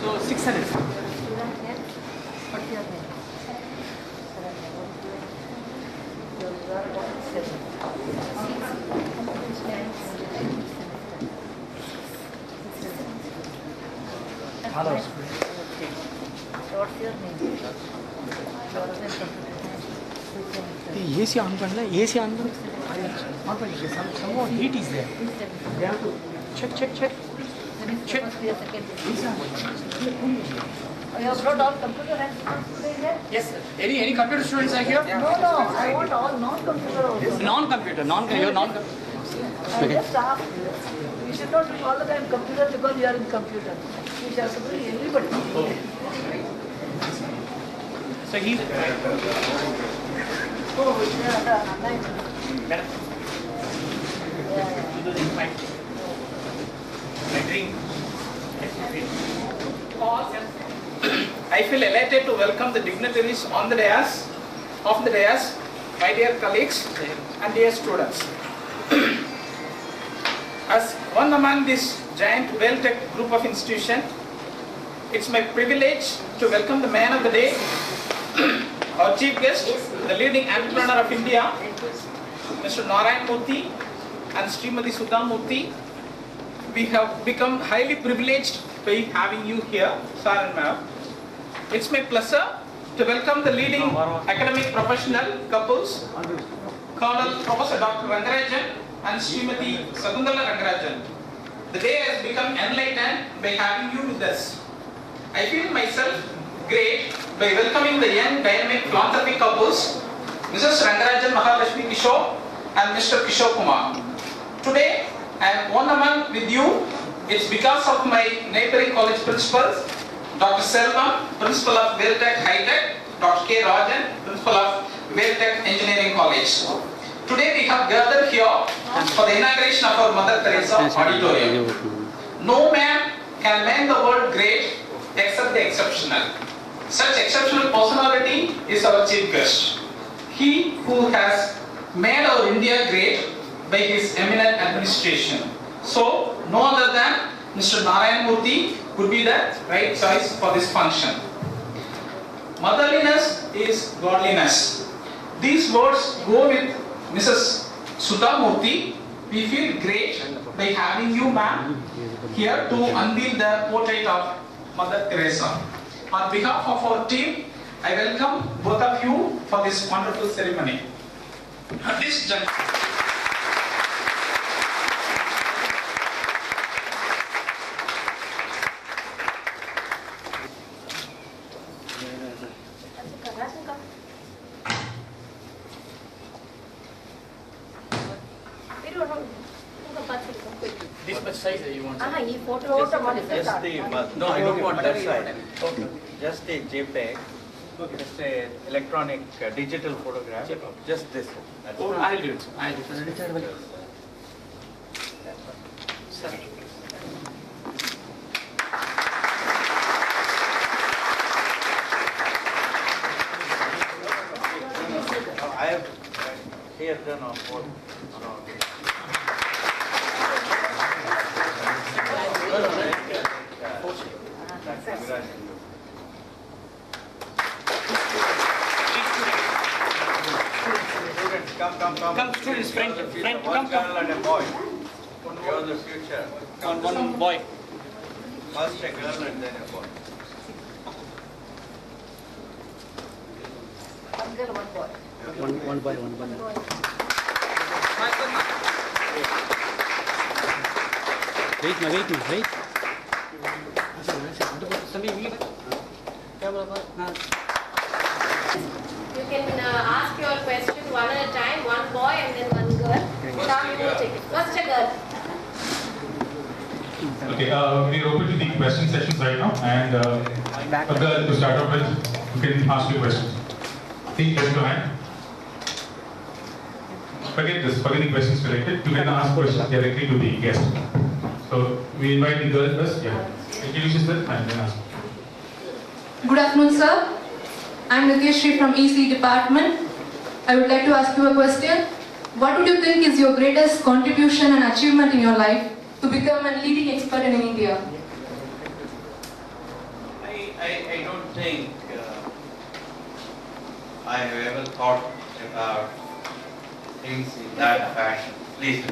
So 600. What's your name? Others. What's your name? The AC on panna, AC on panna. Somehow heat is there. They have to check. Check. You have brought all computer and students here? Yes, sir. Any computer students are here? No, I want all non-computer also. Non-computer, you're non-computer. I just asked you. You should not bring all the time computer because you are in computer. You should have to bring everybody. So he's... I feel elated to welcome the dignitaries on the dais, my dear colleagues and dear students. As one among this giant VELTECH group of institutions, it's my privilege to welcome the man of the day, our chief guest, the leading entrepreneur of India, Mr.N.R.Narayana Murthy and Srimati Sudha Murthy. We have become highly privileged by having you here, sir and ma'am. It's my pleasure to welcome the leading academic professional couples, Colonel Professor Dr. Rangarajan and Srimati Sakundala Rangarajan. The day has become enlightened by having you with us. I feel myself great by welcoming the young dynamic philanthropic couples, Mrs. Rangarajan Mahalakshmi Kishore and Mr. Kishore Kumar. Today, I am one among with you. It's because of my neighboring college principals, Dr. Selvam, Principal of VELTECH High-Tech, Dr. K. Rajan, Principal of VELTECH Engineering College. Today we have gathered here for the inauguration of our Mother Teresa Auditorium. No man can make the world great except the exceptional. Such exceptional personality is our chief guest. He who has made our India great by his eminent administration. So, no other than Mr. Narayana Murthy would be the right choice for this function. Motherliness is godliness. These words go with Mrs. Sudha Murthy. We feel great by having you, ma'am, here to unveil the portrait of Mother Teresa. On behalf of our team, I welcome both of you for this wonderful ceremony. At this juncture, this much size that you want? Just No, I don't want that side. Okay. Just a JPEG, just a electronic digital photograph. Just this one. That's Oh, all. I'll do it. I'll do it. Sir. I have here done on board. Come, students, friend, One come. girl and a boy. You're the future. One boy. First a girl and then a boy. One girl, one boy. One by one. Wait. You can ask your question one at a time, one boy and then one girl. Sham, you will take it. First a girl. Okay, we are open to the question sessions right now, and a girl to start off with, you can ask your questions. Please raise your hand. Forget the questions related. You can ask questions directly to the guest. So we invite the girl first. Yeah, introduce yourself and then ask. Good afternoon, sir. I'm Nitya from EC department. I would like to ask you a question. What would you think is your greatest contribution and achievement in your life to become a leading expert in India? I don't think I have ever thought about things in that fashion. Please.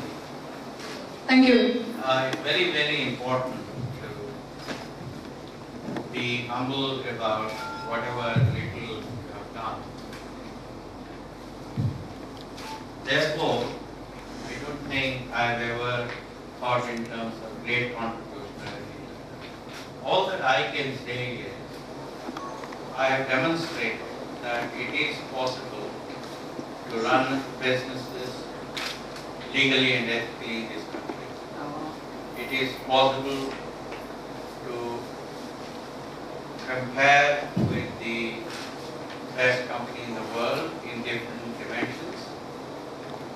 Thank you. It's very, very important to be humble about whatever little you have done. Therefore, I don't think I've ever thought in terms of great contribution. All that I can say is, I have demonstrated that it is possible to run businesses legally and ethically in this country. It is possible to compare with the best company in the world in different dimensions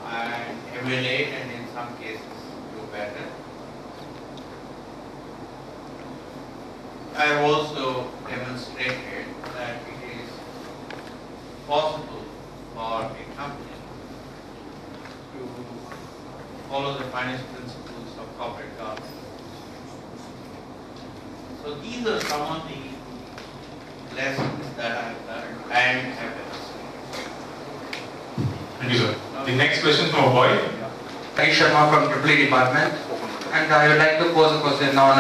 and emulate, and in some cases do better. I have also demonstrated that it is possible for a company to follow the finest principles of corporate governance. So these are some of the lessons that I have learned and have demonstrated. Thank you, sir. The next question from a boy. Murthy Sharma from EEE department, and I would like to pose a question on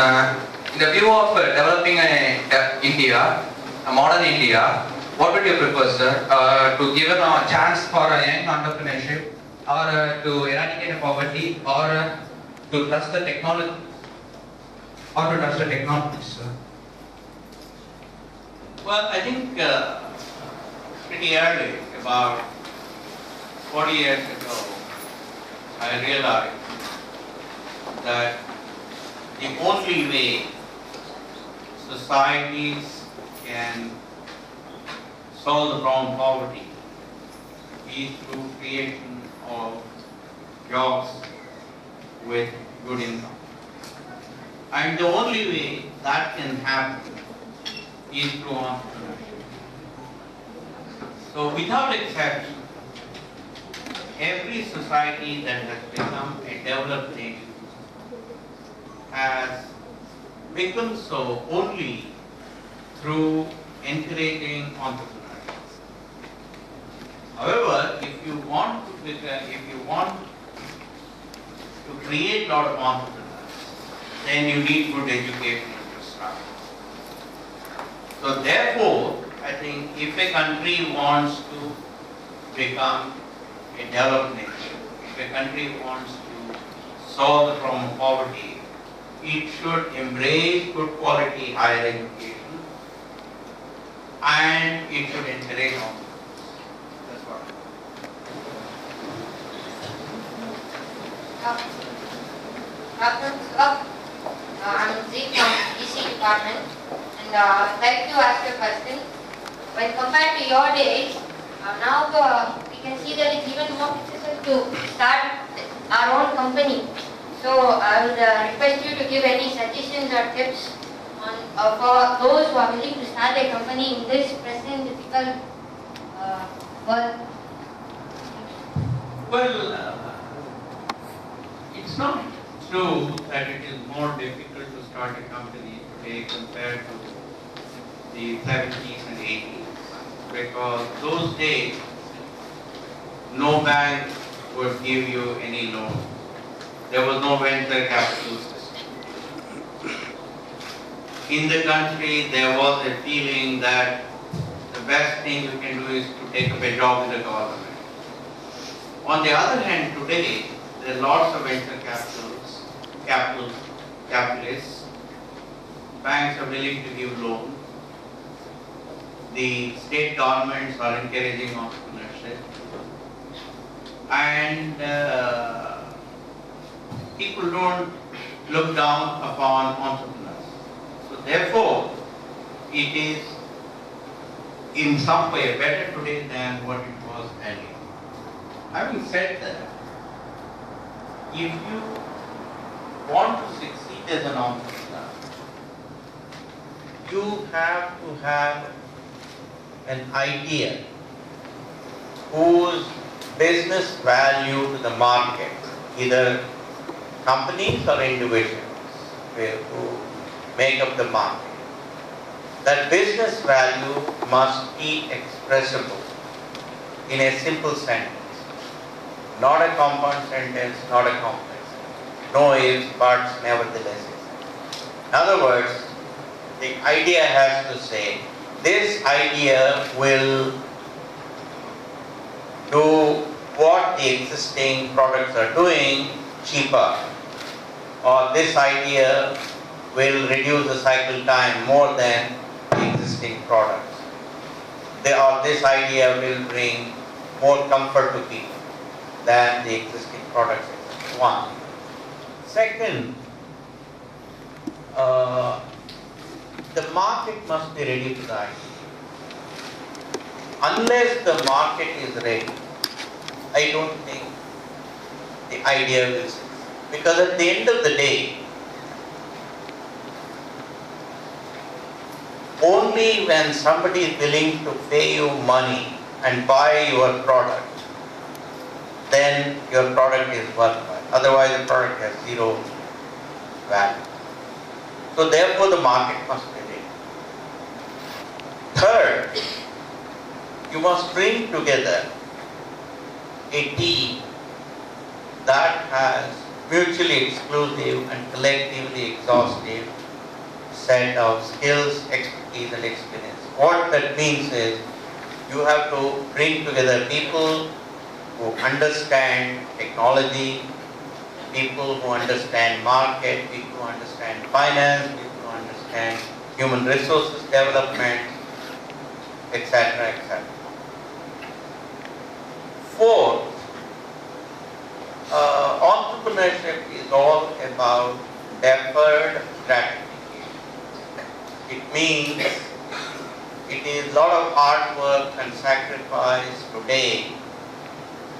in the view of developing India, a modern India. What would you prefer, sir? To give a chance for a young entrepreneurship, or to eradicate poverty, or to trust the technology, sir? Well, I think pretty early, about 40 years ago, I realized that the only way societies can solve the problem of poverty is through creation of jobs with good income. And the only way that can happen is through entrepreneurship. So without exception, every society that has become a developed nation has become so only through encouraging entrepreneurship. However, if you want to create a lot of entrepreneurs, then you need good education infrastructure. So therefore, I think if a country wants to become a developed nation, if a country wants to solve the problem of poverty, it should embrace good quality higher education and it should encourage entrepreneurs. That's what. I'm Murthy from EC department, and I'd like to ask a question. When compared to your days, now we can see that it's even more successful to start our own company. So I would request you to give any suggestions or tips on for those who are willing to start a company in this present difficult world. Well, it's not true that it is more difficult to start a company today compared to the 70s and 80s, because those days no bank would give you any loan. There was no venture capital system. In the country, there was a feeling that the best thing you can do is to take up a job with the government. On the other hand, today, there are lots of venture capitalists. Banks are willing to give loans. The state governments are encouraging entrepreneurship. And people don't look down upon entrepreneurs. So therefore, it is in some way better today than what it was earlier. Having said that, if you want to succeed as an entrepreneur, you have to have an idea whose business value to the market, either companies or individuals, who make up the market, that business value must be expressible in a simple sentence. Not a compound sentence, not a complex sentence. No ifs, buts, nevertheless. In other words, the idea has to say, this idea will do what the existing products are doing cheaper, or this idea will reduce the cycle time more than the existing products. Or this idea will bring more comfort to people than the existing products. One. Second, the market must be ready to the idea. Unless the market is ready, I don't think the idea will succeed. Because at the end of the day, only when somebody is willing to pay you money and buy your product, then your product is worthwhile. Otherwise, the product has zero value. So therefore, the market must be ready. Third, you must bring together a team that has mutually exclusive and collectively exhaustive set of skills, expertise and experience. What that means is, you have to bring together people who understand technology, people who understand market, people who understand finance, people who understand human resources development, etc., etc. Fourth, entrepreneurship is all about deferred gratification. It means it is a lot of hard work and sacrifice today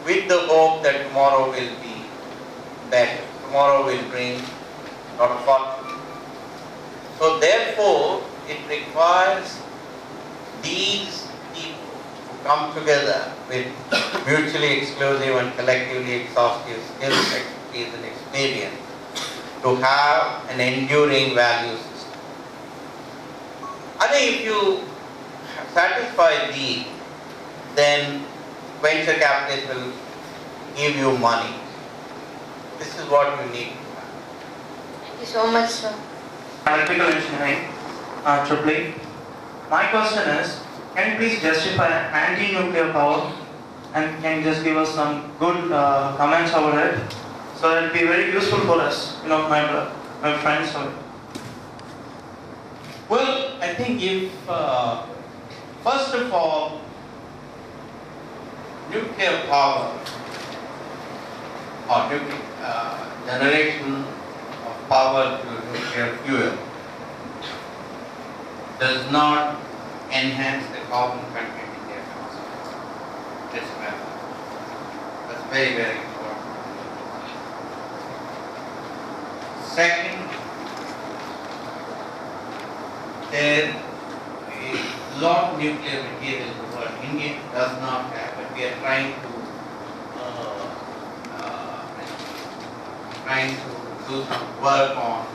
with the hope that tomorrow will be better. Tomorrow will bring a lot of fortune. So therefore, it requires these people to come together with mutually exclusive and collectively exhaustive skills, expertise and experience to have an enduring value system. I think if you satisfy these, then venture capitalists will give you money. This is what you need to have. Thank you so much, sir. Electrical engineering, AAA. My question is, can you please justify anti-nuclear power, and can you just give us some good comments over it? So it will be very useful for us, my friends. Well, I think if, first of all, nuclear power or generation of power through nuclear fuel does not enhance the carbon content in the atmosphere. Let's remember. That's very, very important. Second, there is a lot of nuclear material in the world. India does not have, but we are trying to do some work on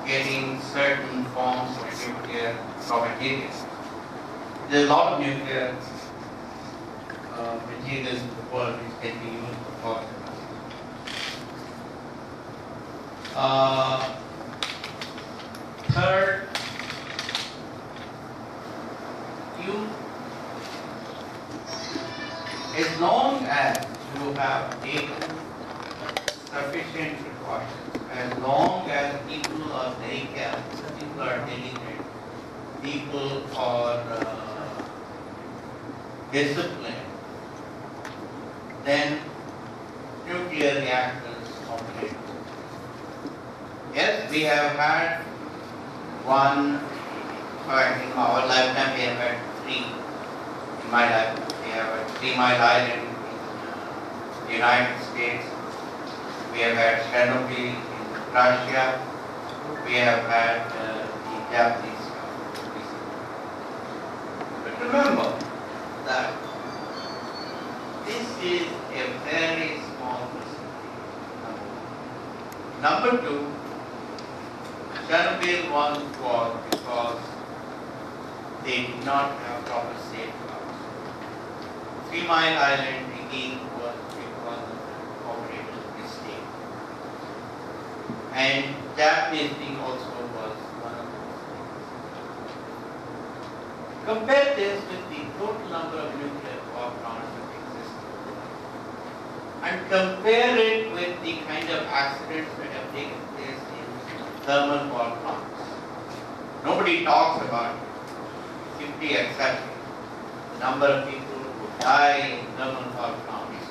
getting certain forms of nuclear raw materials. There is a lot of nuclear materials in the world which can be used for power. Third, as long as you have taken sufficient precautions, as long as people are very careful, people are diligent, people are disciplined, then nuclear reactors operate. Yes, we have had one, in our lifetime we have had three. In my lifetime we have had 3 Mile Island in the United States. We have had Chernobyl in Russia. We have had the Japanese recently. But remember that this is a very small percentage. Number two, Chernobyl one was because they did not have proper safeguards. 3 Mile Island again was because of the operator's mistake. And Japanese thing also was one of those things. Compare this with the total number of nuclear power plants that exist in the world. And compare it with the kind of accidents that have taken place in thermal power plants. Nobody talks about it. Simply accept it. The number of people who die in thermal power plants.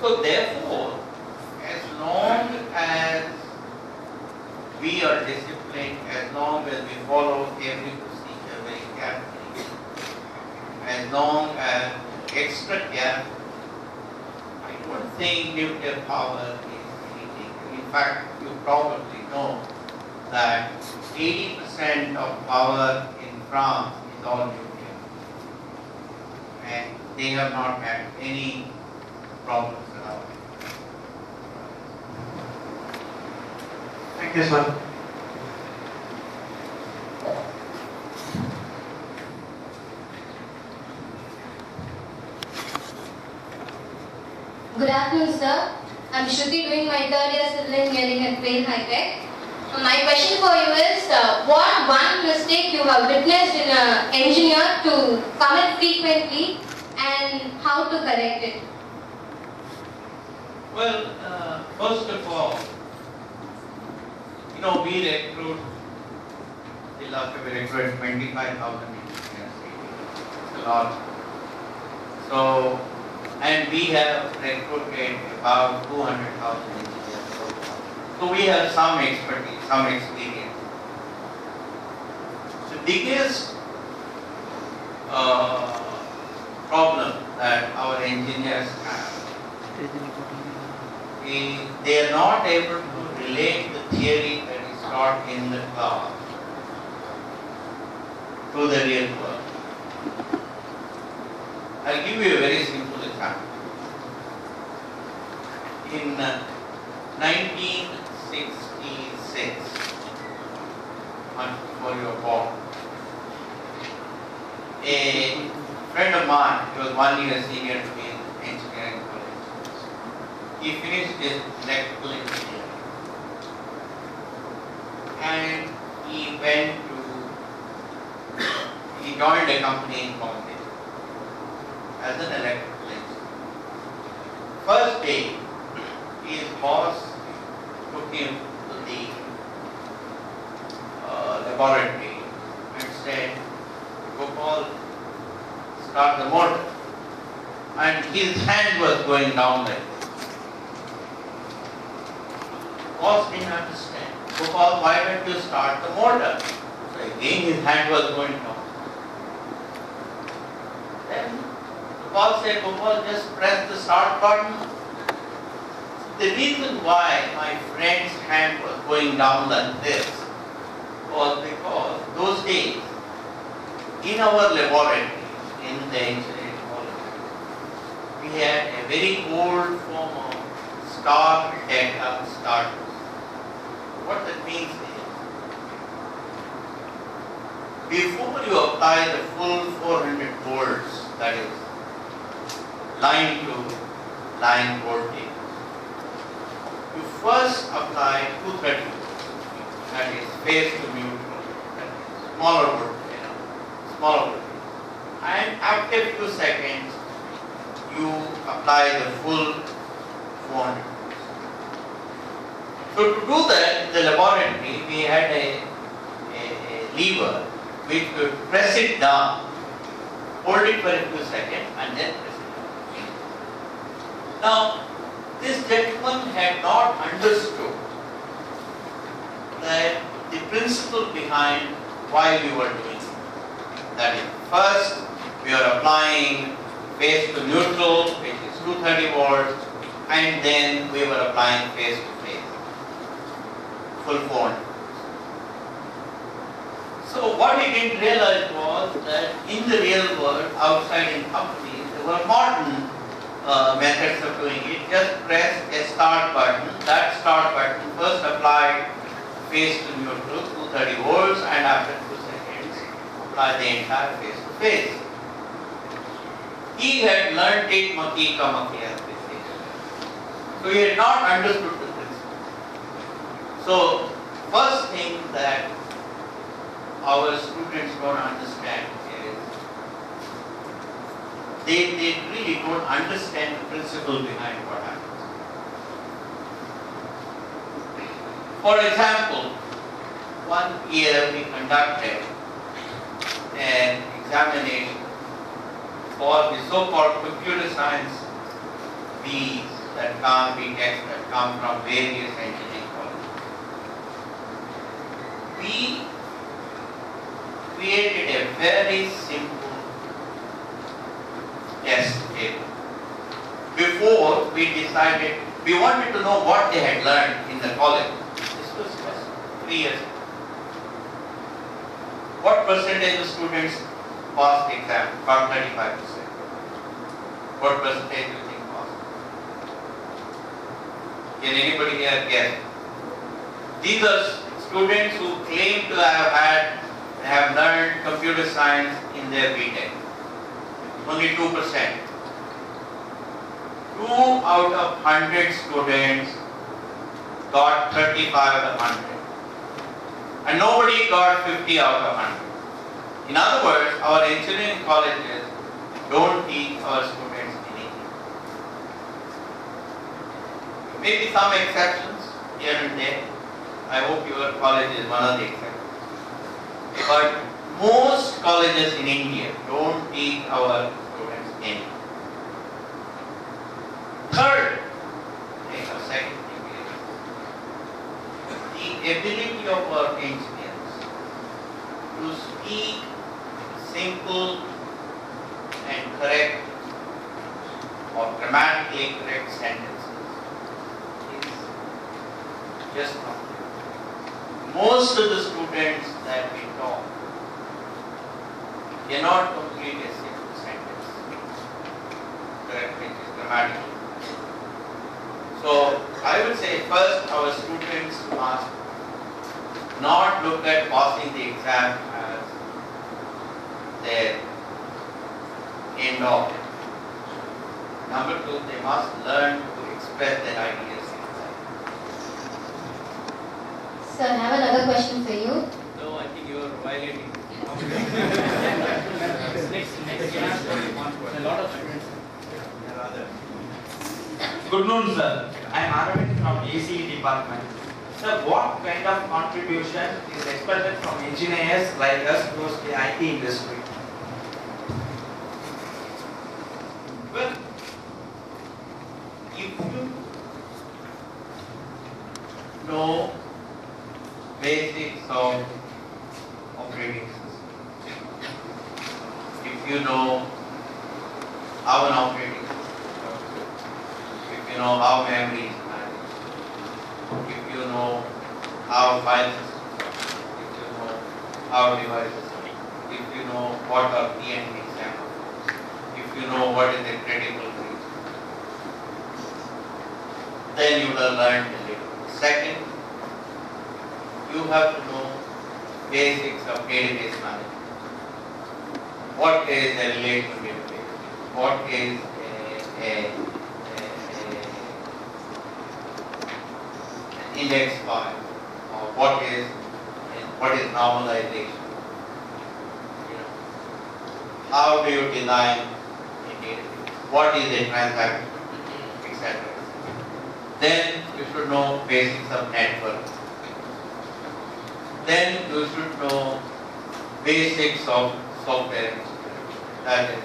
So therefore, as long as we are disciplined, as long as we follow every procedure very carefully, as long as extra careful, I don't think nuclear power is anything. In fact, you probably know that 80% of power in France is all nuclear. And they have not had any problems at all. Thank you, sir. Good afternoon, sir. I'm Shruti doing my 3rd year civil engineering at Vail High Tech. My question for you is, what one mistake you have witnessed in an engineer to commit frequently and how to correct it? Well, first of all, we recruit, till after we recruit 25,000 engineers. It's a lot. So, and we have recruited about 200,000 engineers so far. So we have some expertise, some experience. The biggest problem that our engineers have is they are not able to relate the theory that is taught in the class to the real world. I'll give you a very simple example. In 1966, much before you were born, a friend of mine, he was 1 year senior to me in engineering college, he finished his electrical engineering and he joined a company in Bombay as an electrical engineer. First day, his boss took him to the laboratory and said, Gopal, start the motor. And his hand was going down like this. Boss didn't understand. Gopal, why don't you start the motor? So again his hand was going down. Then Gopal said, Gopal, just press the start button. The reason why my friend's hand was going down like this was because those days, in our laboratory, in the engineering college, we had a very old form of star data starters. What that means is, before you apply the full 400 volts, that is, line to line voltage, you first apply 230 volts, that is phase to neutral, that is smaller voltage, smaller voltage. And after a few seconds, you apply the full 400 volts. So to do that, in the laboratory, we had a lever which would press it down, hold it for a few seconds, and then press it down. Now, this gentleman had not understood that the principle behind why we were doing it. That is, first we are applying phase to neutral, which is 230 volts, and then we were applying phase to phase, full 400. So what he didn't realize was that in the real world, outside in companies, there were modern methods of doing it. Just press a start button. That start button first applied phase to neutral, 230 volts, and after 2 seconds, apply the entire phase to phase. He had learnt it maki ka maki as they say. So he had not understood the principle. So first thing that our students don't understand is they really don't understand the principle behind what happens. For example, one year we conducted an examination for the so-called computer science BTechs that come from various engineering colleges. We created a very simple test paper. Before we decided, we wanted to know what they had learned in the college. This was just 3 years ago. What percentage of students passed the exam? About 35%. What percentage do you think passed? Can anybody here guess? These are students who claim to have learned computer science in their BTech. Only 2%. 2 out of 100 students got 35 out of 100. And nobody got 50 out of 100. In other words, our engineering colleges don't teach our students anything. Maybe some exceptions here and there. I hope your college is one of the exceptions. But most colleges in India don't teach our students anything. Third, or second thing is the ability of our engineers to speak simple and correct or grammatically correct sentences is just not there. Most of the students that we talk cannot complete a simple sentence correctly, grammatically. So I would say first our students must not look at passing the exam as their end of it. Number 2, they must learn to express their ideas. Sir, I have another question for you. No, I think you are violating. A lot of students. There are others. Good noon, sir. I am Aravind from ECE department. Sir, what kind of contribution is expected from engineers like us towards the IT industry? Well, if you know basics of operating system, if you know how an operating system works, if you know how memory is managed, if you know how file systems work, if you know how devices work, if you know what are P&D samples, if you know what is a critical region, then you will have learned a little. Second, you have to know basics of database management. What is a relational database? What is an index file? Or what is normalization? How do you design a database? What is a transaction? Etc. Then you should know basics of network. Then you should know basics of software engineering. That is,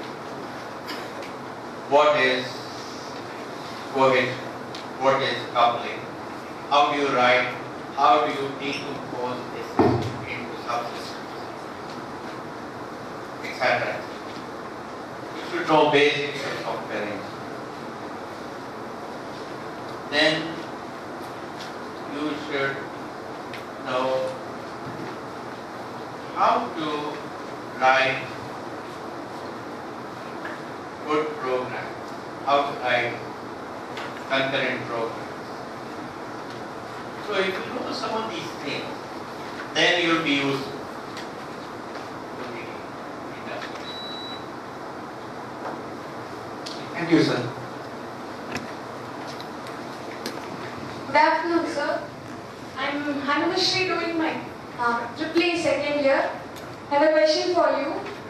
what is cohesion? What is coupling? How do you write? How do you decompose a system into subsystems? Etc. You should know basics of software engineering. Then you should know how to write good programs, how to write concurrent programs. So if you know some of these things, to be used to the industry. Thank you, sir. Good afternoon, sir. I'm Hanumashri doing my AAA second year. I have a question for you.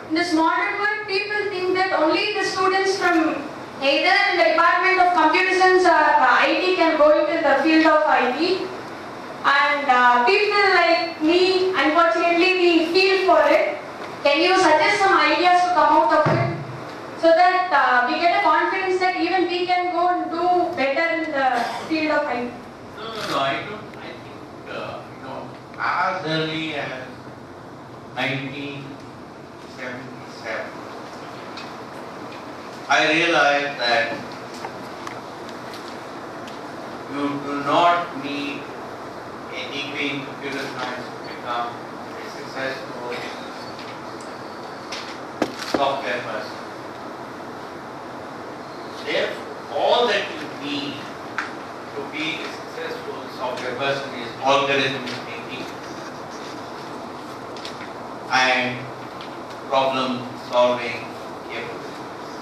In this modern world, people think that only the students from either in the Department of Computer Science or IT can go into the field of IT. And people like me, unfortunately, we feel for it. Can you suggest some ideas to come out of it? So that we get a confidence that even we can go and do better in the field of IT. No, I don't. I think, as early as 1977, I realized that you do not need a degree in computer science to become a successful software person. Therefore, all that you need to be a successful software person is algorithm thinking and problem solving capabilities.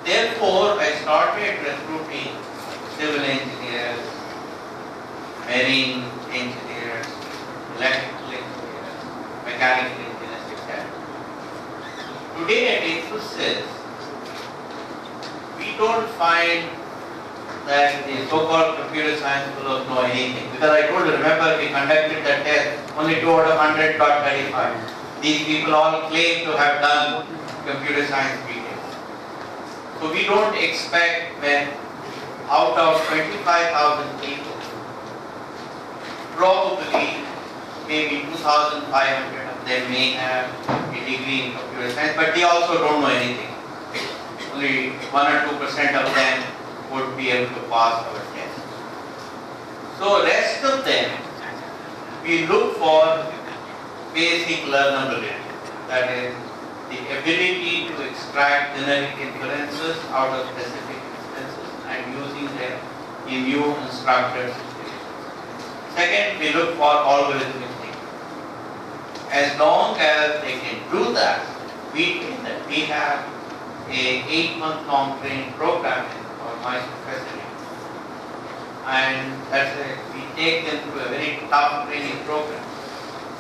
Therefore, I started recruiting civil engineers, marine engineers, electrical engineers, mechanical engineers, etc. Today at Infosys, we don't find that the so-called computer science fellows know anything. Because I told you, remember we conducted the test, only 2 out of 100 got 35. These people all claim to have done computer science details. So we don't expect when out of 25,000 people, probably maybe 2,500 of them may have a degree in computer science, but they also don't know anything. Only 1 or 2% of them would be able to pass our test. So rest of them, we look for basic learnability, that is the ability to extract generic inferences out of specific instances and using them in new unstructured situations. Second, we look for algorithmic thinking. As long as they can do that, we train them. We have a 8-month long training program in our Mysore facility. And we take them through a very tough training program.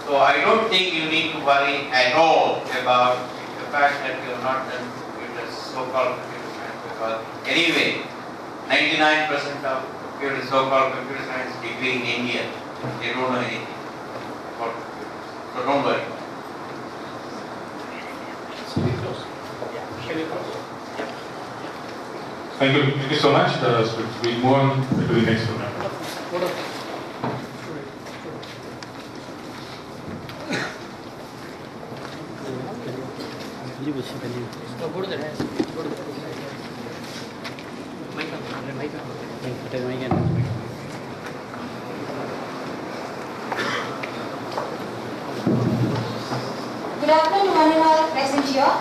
So I don't think you need to worry at all about the fact that you have not done so-called computer science, because anyway, 99% of so-called computer science degree in India, they don't know anything about computers. So don't worry. Thank you so much. So we'll move on to the next program. Good afternoon to one and all present here.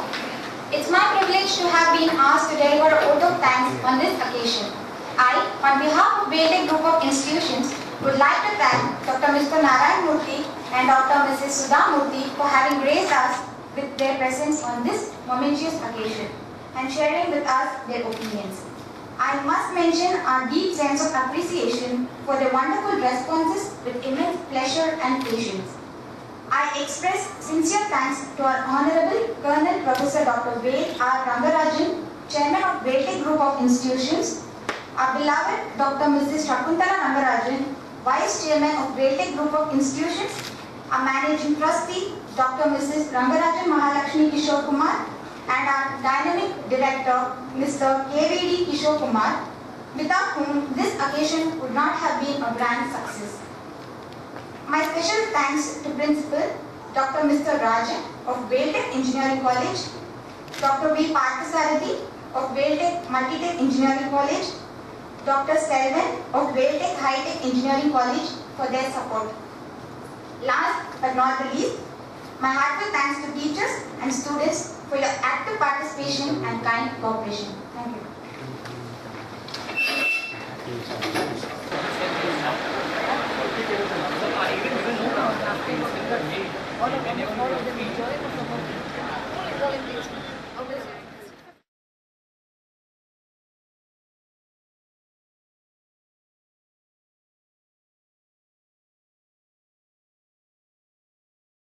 It's my privilege to have been asked to deliver a vote of thanks on this occasion. I, on behalf of VELTECH Group of Institutions, would like to thank Dr. Mr.N.R.Narayana and Dr. Mrs. Murthy for having graced us with their presence on this momentous occasion and sharing with us their opinions. I must mention our deep sense of appreciation for their wonderful responses with immense pleasure and patience. I express sincere thanks to our Honorable Colonel Professor Dr. V.R. Chairman of VELTECH Group of Institutions, our beloved Dr. Mrs. N.R. Vice Chairman of VELTECH Group of Institutions, our Managing Trustee, Dr. Mrs. Rangarajan Mahalakshmi Kishore Kumar, and our Dynamic Director, Mr. KVD Kishore Kumar, without whom this occasion would not have been a grand success. My special thanks to Principal Dr. Mr. Rajan of VELTECH Engineering College, Dr. V. Parthasarathy of VELTECH Multitech Engineering College, Dr. Selvan of VELTECH High-Tech Engineering College for their support. Last but not the least, my heartfelt thanks to teachers and students for your active participation and kind cooperation. Thank you. all of them enjoy or promote. Volunteers.